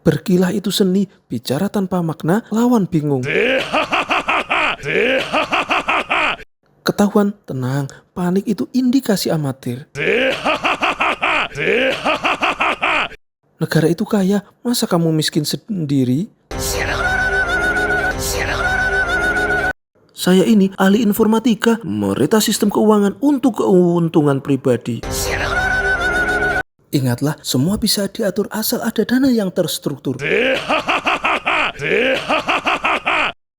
Berkilah itu seni, bicara tanpa makna, lawan bingung. Ketahuan, tenang, panik itu indikasi amatir. Negara itu kaya, masa kamu miskin sendiri? Saya ini ahli informatika, merita sistem keuangan untuk keuntungan pribadi. Ingatlah, semua bisa diatur asal ada dana yang terstruktur.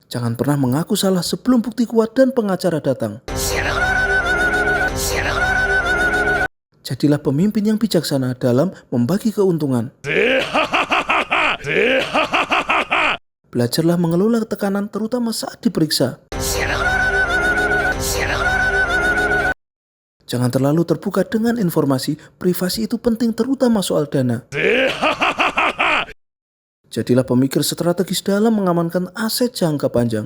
Jangan pernah mengaku salah sebelum bukti kuat dan pengacara datang. Jadilah pemimpin yang bijaksana dalam membagi keuntungan. Belajarlah mengelola tekanan terutama saat diperiksa. Jangan terlalu terbuka dengan informasi, privasi itu penting terutama soal dana. Jadilah pemikir strategis dalam mengamankan aset jangka panjang.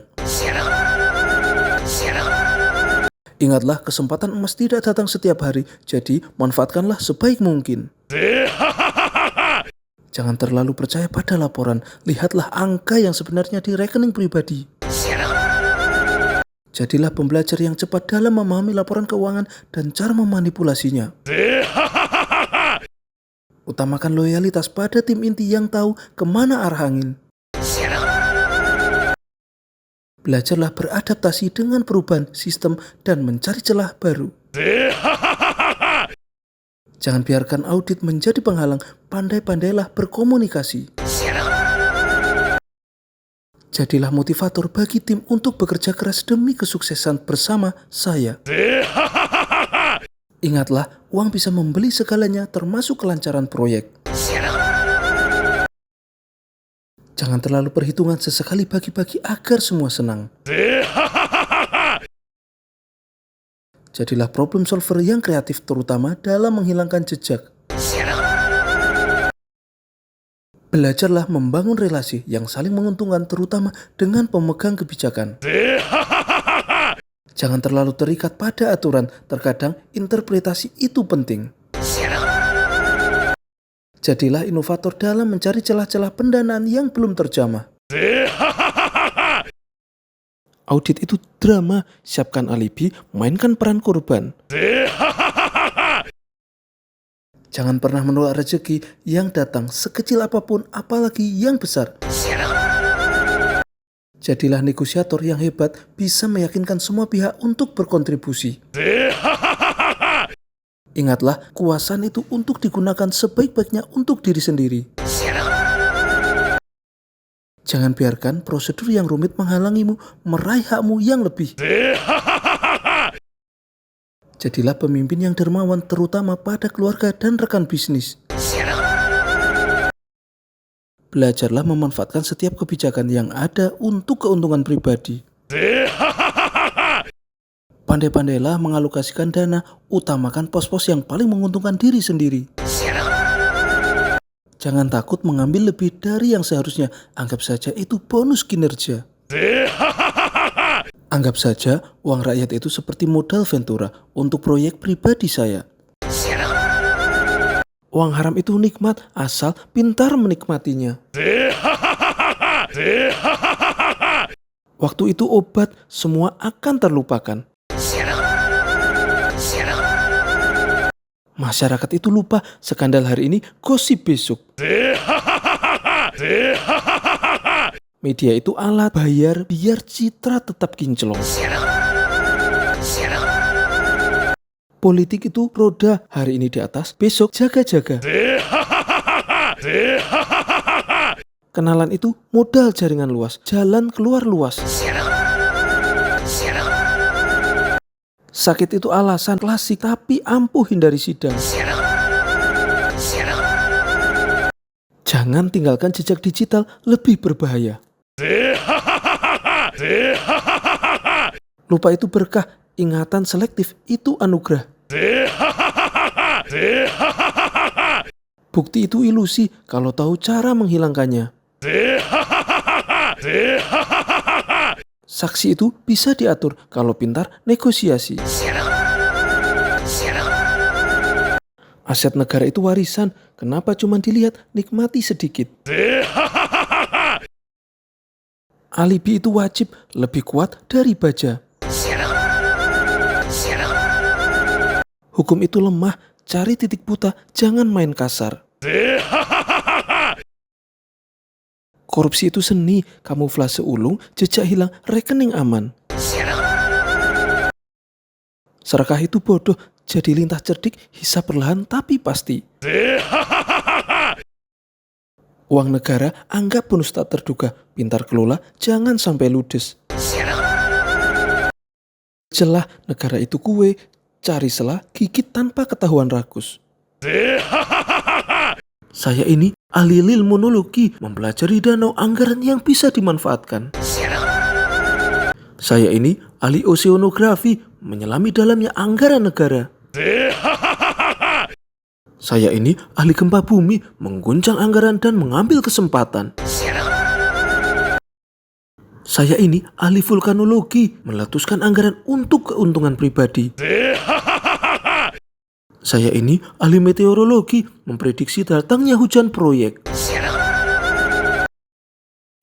Ingatlah, kesempatan emas tidak datang setiap hari, jadi manfaatkanlah sebaik mungkin. Jangan terlalu percaya pada laporan, lihatlah angka yang sebenarnya di rekening pribadi. Jadilah pembelajar yang cepat dalam memahami laporan keuangan dan cara memanipulasinya. Utamakan loyalitas pada tim inti yang tahu kemana arah angin. Belajarlah beradaptasi dengan perubahan sistem dan mencari celah baru. Jangan biarkan audit menjadi penghalang, pandai-pandailah berkomunikasi. Jadilah motivator bagi tim untuk bekerja keras demi kesuksesan bersama saya. Ingatlah, uang bisa membeli segalanya termasuk kelancaran proyek. Jangan terlalu perhitungan, sesekali bagi-bagi agar semua senang. Jadilah problem solver yang kreatif terutama dalam menghilangkan jejak. Belajarlah membangun relasi yang saling menguntungkan terutama dengan pemegang kebijakan. Jangan terlalu terikat pada aturan, terkadang interpretasi itu penting. Jadilah inovator dalam mencari celah-celah pendanaan yang belum terjamah. Audit itu drama, siapkan alibi, mainkan peran korban. Jangan pernah menolak rezeki yang datang sekecil apapun, apalagi yang besar. Jadilah negosiator yang hebat, bisa meyakinkan semua pihak untuk berkontribusi. Ingatlah, kekuasaan itu untuk digunakan sebaik-baiknya untuk diri sendiri. Jangan biarkan prosedur yang rumit menghalangimu meraih hakmu yang lebih. Jadilah pemimpin yang dermawan terutama pada keluarga dan rekan bisnis. Belajarlah memanfaatkan setiap kebijakan yang ada untuk keuntungan pribadi. Pandai-pandailah mengalokasikan dana, utamakan pos-pos yang paling menguntungkan diri sendiri. Jangan takut mengambil lebih dari yang seharusnya, anggap saja itu bonus kinerja. Anggap saja uang rakyat itu seperti modal Ventura untuk proyek pribadi saya. Uang haram itu nikmat asal pintar menikmatinya. Waktu itu obat, semua akan terlupakan. Masyarakat itu lupa, skandal hari ini, gosip besok. Media itu alat bayar biar citra tetap kinclong. Politik itu roda, hari ini di atas, besok jaga-jaga. Kenalan itu modal jaringan luas, jalan keluar luas. Sakit itu alasan klasik, tapi ampuh hindari sidang. Jangan tinggalkan jejak digital, lebih berbahaya. Lupa itu berkah, ingatan selektif itu anugerah. Bukti itu ilusi kalau tahu cara menghilangkannya. Saksi itu bisa diatur kalau pintar negosiasi. Aset negara itu warisan, kenapa cuma dilihat nikmati sedikit? Alibi itu wajib, lebih kuat dari baja. Hukum itu lemah, cari titik buta, jangan main kasar. Korupsi itu seni, kamuflase ulung, jejak hilang, rekening aman. Serakah itu bodoh, jadi lintas cerdik, hisap perlahan tapi pasti. Uang negara anggap bonus tak terduga, pintar kelola, jangan sampai ludes. Celah negara itu kue, cari celah, gigit tanpa ketahuan rakus. Saya ini ahli ilmunologi, mempelajari danau anggaran yang bisa dimanfaatkan. Saya ini ahli oseanografi, menyelami dalamnya anggaran negara. Saya ini ahli gempa bumi, mengguncang anggaran dan mengambil kesempatan. Saya ini ahli vulkanologi, meletuskan anggaran untuk keuntungan pribadi. Saya ini ahli meteorologi, memprediksi datangnya hujan proyek.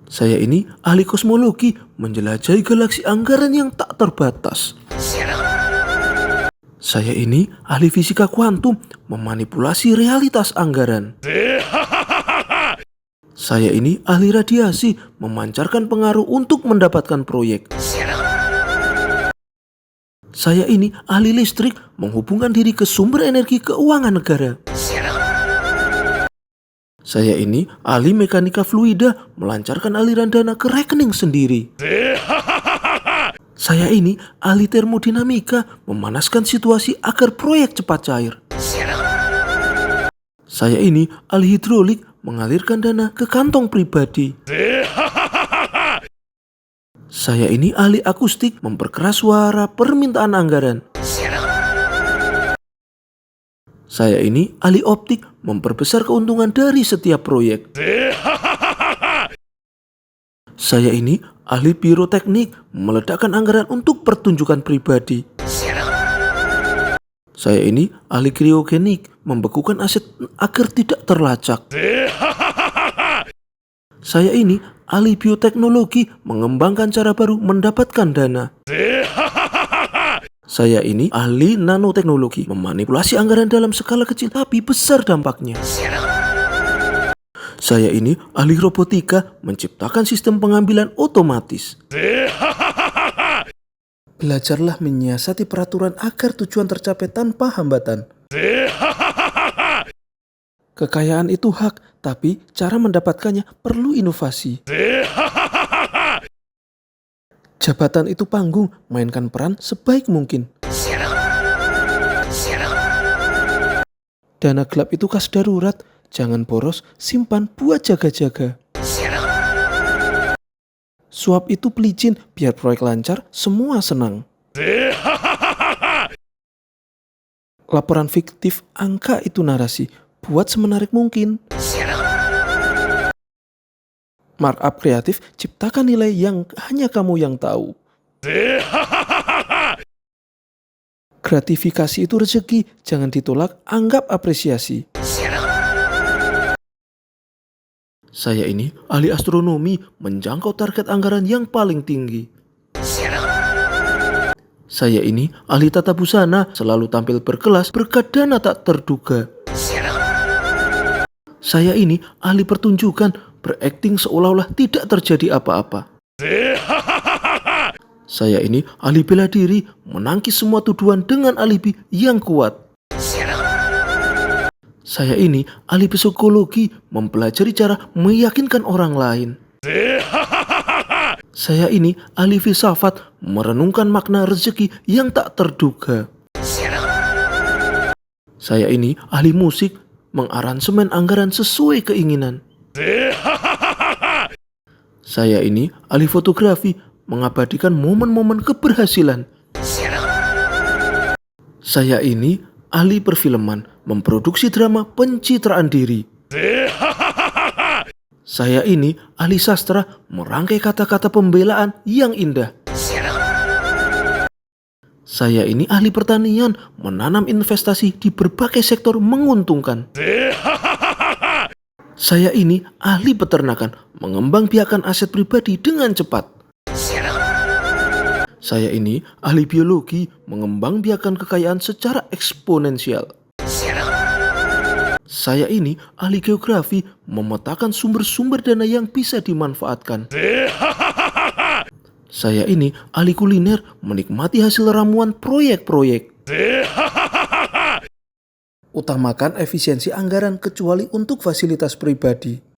Saya ini ahli kosmologi, menjelajahi galaksi anggaran yang tak terbatas. Saya ini ahli fisika kuantum, memanipulasi realitas anggaran. Saya ini ahli radiasi, memancarkan pengaruh untuk mendapatkan proyek. Saya ini ahli listrik, menghubungkan diri ke sumber energi keuangan negara. Saya ini ahli mekanika fluida, melancarkan aliran dana ke rekening sendiri. Saya ini ahli termodinamika, memanaskan situasi agar proyek cepat cair. Saya ini ahli hidrolik, mengalirkan dana ke kantong pribadi. Saya ini ahli akustik, memperkeras suara permintaan anggaran. Saya ini ahli optik, memperbesar keuntungan dari setiap proyek. Saya ini ahli piroteknik, meledakkan anggaran untuk pertunjukan pribadi. Saya ini ahli kriogenik, membekukan aset agar tidak terlacak. Saya ini ahli bioteknologi, mengembangkan cara baru mendapatkan dana. Saya ini ahli nanoteknologi, memanipulasi anggaran dalam skala kecil tapi besar dampaknya. Saya ini ahli robotika, menciptakan sistem pengambilan otomatis. Belajarlah menyiasati peraturan agar tujuan tercapai tanpa hambatan. Kekayaan itu hak, tapi cara mendapatkannya perlu inovasi. Jabatan itu panggung, mainkan peran sebaik mungkin. Dana gelap itu kas darurat, jangan boros, simpan buat jaga-jaga. Suap itu pelicin, biar proyek lancar, semua senang. Laporan fiktif, angka itu narasi, buat semenarik mungkin. Markup kreatif, ciptakan nilai yang hanya kamu yang tahu. Gratifikasi itu rezeki, jangan ditolak, anggap apresiasi. Saya ini ahli astronomi, menjangkau target anggaran yang paling tinggi. Saya ini ahli tata busana, selalu tampil berkelas berkat dana tak terduga. Saya ini ahli pertunjukan, berakting seolah-olah tidak terjadi apa-apa. Saya ini ahli bela diri, menangkis semua tuduhan dengan alibi yang kuat. Saya ini ahli psikologi, mempelajari cara meyakinkan orang lain. Saya ini ahli filsafat, merenungkan makna rezeki yang tak terduga. Saya ini ahli musik, mengaransemen anggaran sesuai keinginan. Saya ini ahli fotografi, mengabadikan momen-momen keberhasilan. Saya ini ahli perfilman, memproduksi drama pencitraan diri. Saya ini ahli sastra, merangkai kata-kata pembelaan yang indah. Saya ini ahli pertanian, menanam investasi di berbagai sektor menguntungkan. Saya ini ahli peternakan, mengembangbiakan aset pribadi dengan cepat. Saya ini ahli biologi, mengembangbiakan kekayaan secara eksponensial. Saya ini ahli geografi, memetakan sumber-sumber dana yang bisa dimanfaatkan. Saya ini ahli kuliner, menikmati hasil ramuan proyek-proyek. Utamakan efisiensi anggaran kecuali untuk fasilitas pribadi.